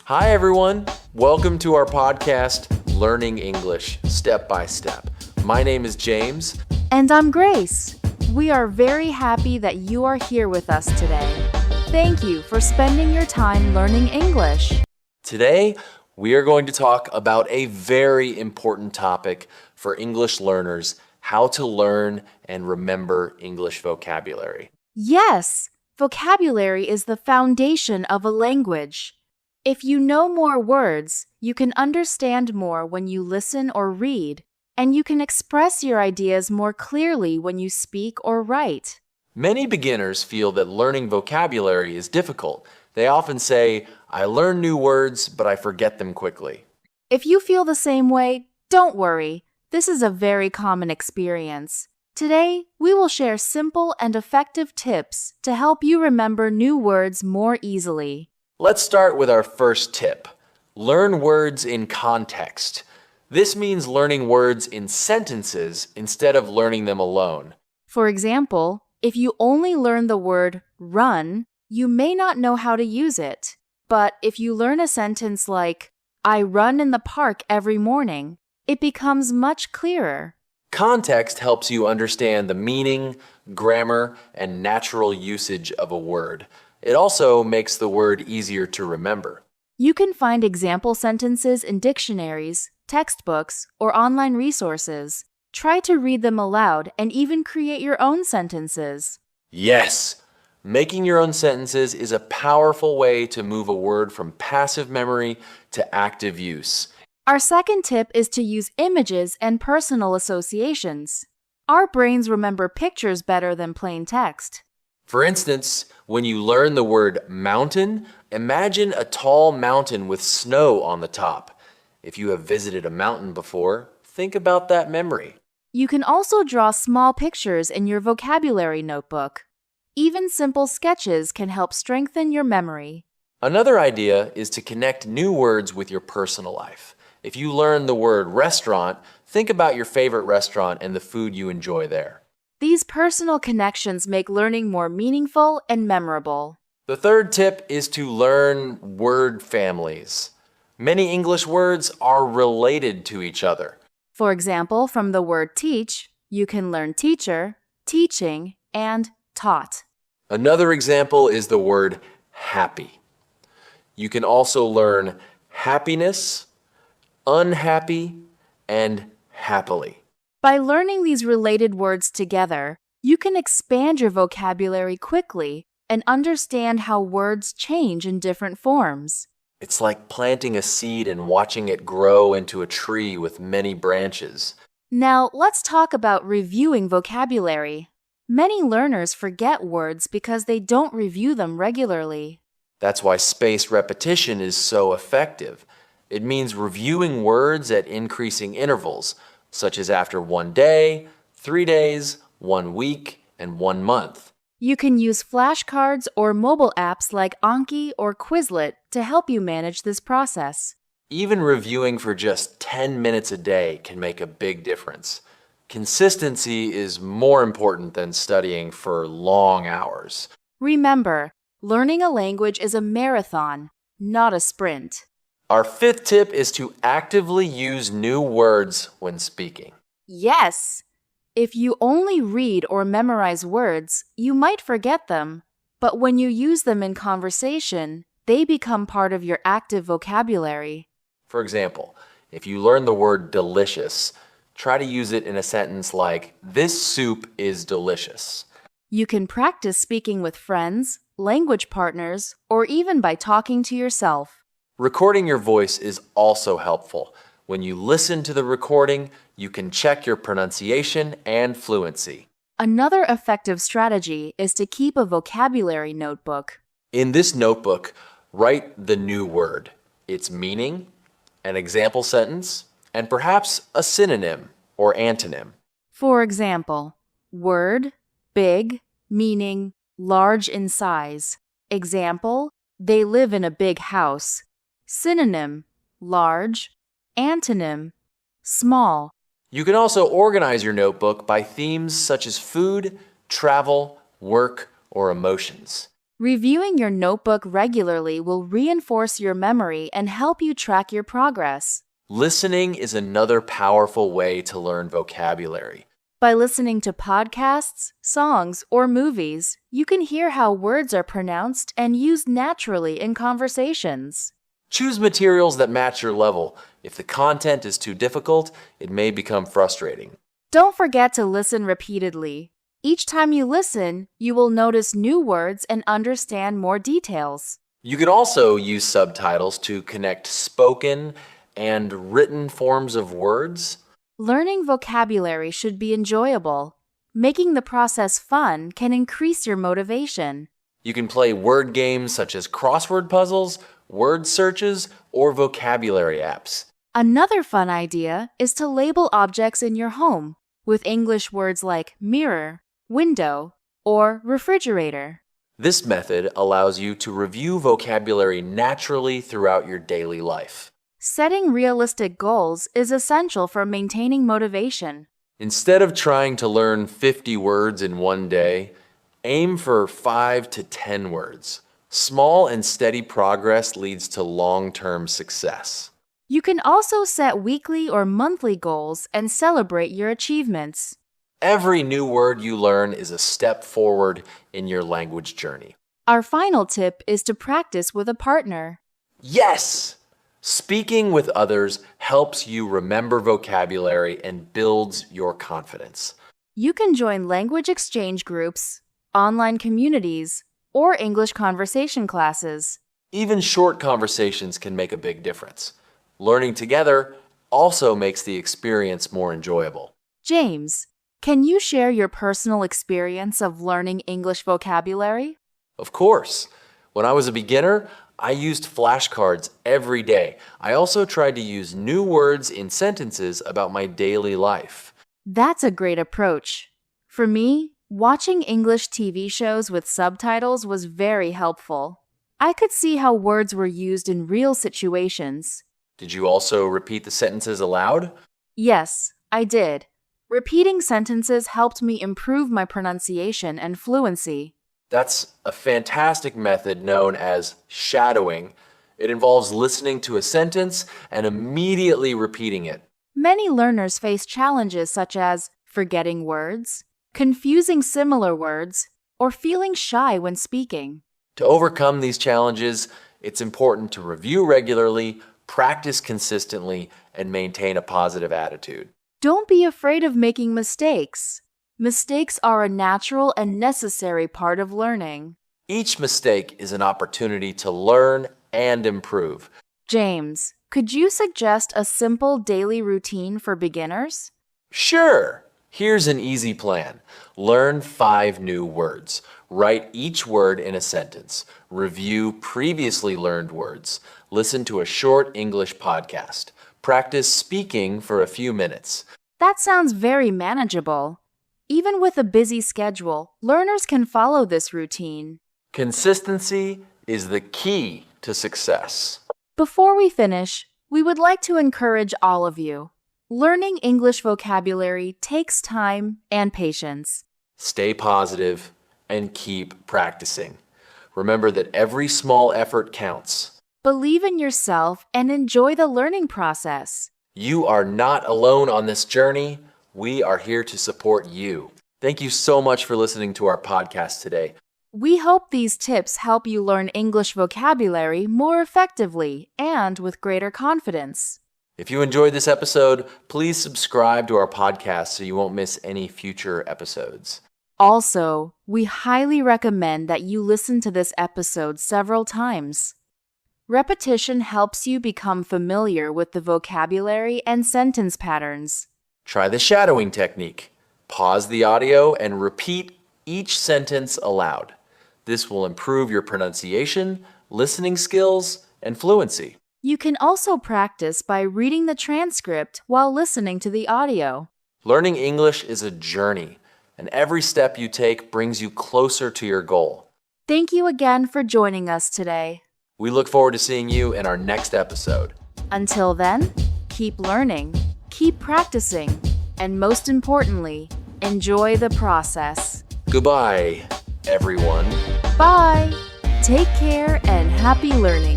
Hi, everyone. Welcome to our podcast, Learning English Step by Step. My name is James. And I'm Grace. We are very happy that you are here with us today. Thank you for spending your time learning English. Today, we are going to talk about a very important topic for English learners, how to learn and remember English vocabulary. Yes, vocabulary is the foundation of a language. If you know more words, you can understand more when you listen or read, and you can express your ideas more clearly when you speak or write. Many beginners feel that learning vocabulary is difficult. They often say, I learn new words, but I forget them quickly. If you feel the same way, don't worry. This is a very common experience. Today, we will share simple and effective tips to help you remember new words more easily. Let's start with our first tip. Learn words in context. This means learning words in sentences instead of learning them alone. For example, if you only learn the word run, you may not know how to use it. But if you learn a sentence like, I run in the park every morning, it becomes much clearer. Context helps you understand the meaning, grammar, and natural usage of a word. It also makes the word easier to remember. You can find example sentences in dictionaries, textbooks, or online resources. Try to read them aloud and even create your own sentences. Yes! Making your own sentences is a powerful way to move a word from passive memory to active use. Our second tip is to use images and personal associations. Our brains remember pictures better than plain text. For instance, when you learn the word mountain, imagine a tall mountain with snow on the top. If you have visited a mountain before, think about that memory. You can also draw small pictures in your vocabulary notebook. Even simple sketches can help strengthen your memory. Another idea is to connect new words with your personal life. If you learn the word restaurant, think about your favorite restaurant and the food you enjoy there. These personal connections make learning more meaningful and memorable. The third tip is to learn word families. Many English words are related to each other. For example, from the word teach, you can learn teacher, teaching, and taught. Another example is the word happy. You can also learn happiness, unhappy, and happily. By learning these related words together, you can expand your vocabulary quickly and understand how words change in different forms. It's like planting a seed and watching it grow into a tree with many branches. Now, let's talk about reviewing vocabulary. Many learners forget words because they don't review them regularly. That's why spaced repetition is so effective. It means reviewing words at increasing intervals, such as after 1 day, 3 days, 1 week, and 1 month. You can use flashcards or mobile apps like Anki or Quizlet to help you manage this process. Even reviewing for just 10 minutes a day can make a big difference. Consistency is more important than studying for long hours. Remember, learning a language is a marathon, not a sprint. Our fifth tip is to actively use new words when speaking. Yes! If you only read or memorize words, you might forget them. But when you use them in conversation, they become part of your active vocabulary. For example, if you learn the word delicious, try to use it in a sentence like, this soup is delicious. You can practice speaking with friends, language partners, or even by talking to yourself. Recording your voice is also helpful. When you listen to the recording, you can check your pronunciation and fluency. Another effective strategy is to keep a vocabulary notebook. In this notebook, write the new word, its meaning, an example sentence, and perhaps a synonym or antonym. For example, word, big, meaning large in size. Example, they live in a big house. Synonym, large. Antonym, small. You can also organize your notebook by themes such as food, travel, work, or emotions. Reviewing your notebook regularly will reinforce your memory and help you track your progress. Listening is another powerful way to learn vocabulary. By listening to podcasts, songs, or movies, you can hear how words are pronounced and used naturally in conversations. Choose materials that match your level. If the content is too difficult, it may become frustrating. Don't forget to listen repeatedly. Each time you listen, you will notice new words and understand more details. You can also use subtitles to connect spoken and written forms of words. Learning vocabulary should be enjoyable. Making the process fun can increase your motivation. You can play word games such as crossword puzzles, word searches, or vocabulary apps. Another fun idea is to label objects in your home with English words like mirror, window, or refrigerator. This method allows you to review vocabulary naturally throughout your daily life. Setting realistic goals is essential for maintaining motivation. Instead of trying to learn 50 words in one day, aim for 5 to 10 words. Small and steady progress leads to long-term success. You can also set weekly or monthly goals and celebrate your achievements. Every new word you learn is a step forward in your language journey. Our final tip is to practice with a partner. Yes! Speaking with others helps you remember vocabulary and builds your confidence. You can join language exchange groups, online communities, or English conversation classes. Even short conversations can make a big difference. Learning together also makes the experience more enjoyable. James, can you share your personal experience of learning English vocabulary? Of course. When I was a beginner, I used flashcards every day. I also tried to use new words in sentences about my daily life. That's a great approach. For me, watching English TV shows with subtitles was very helpful. I could see how words were used in real situations. Did you also repeat the sentences aloud? Yes, I did. Repeating sentences helped me improve my pronunciation and fluency. That's a fantastic method known as shadowing. It involves listening to a sentence and immediately repeating it. Many learners face challenges such as forgetting words, confusing similar words, or feeling shy when speaking. To overcome these challenges, it's important to review regularly, practice consistently, and maintain a positive attitude. Don't be afraid of making mistakes. Mistakes are a natural and necessary part of learning. Each mistake is an opportunity to learn and improve. James, could you suggest a simple daily routine for beginners? Sure! Here's an easy plan. Learn 5 new words. Write each word in a sentence. Review previously learned words. Listen to a short English podcast. Practice speaking for a few minutes. That sounds very manageable. Even with a busy schedule, learners can follow this routine. Consistency is the key to success. Before we finish, we would like to encourage all of you. Learning English vocabulary takes time and patience. Stay positive and keep practicing. Remember that every small effort counts. Believe in yourself and enjoy the learning process. You are not alone on this journey. We are here to support you. Thank you so much for listening to our podcast today. We hope these tips help you learn English vocabulary more effectively and with greater confidence. If you enjoyed this episode, please subscribe to our podcast so you won't miss any future episodes. Also, we highly recommend that you listen to this episode several times. Repetition helps you become familiar with the vocabulary and sentence patterns. Try the shadowing technique. Pause the audio and repeat each sentence aloud. This will improve your pronunciation, listening skills, and fluency. You can also practice by reading the transcript while listening to the audio. Learning English is a journey, and every step you take brings you closer to your goal. Thank you again for joining us today. We look forward to seeing you in our next episode. Until then, keep learning, keep practicing, and most importantly, enjoy the process. Goodbye, everyone. Bye! Take care and happy learning.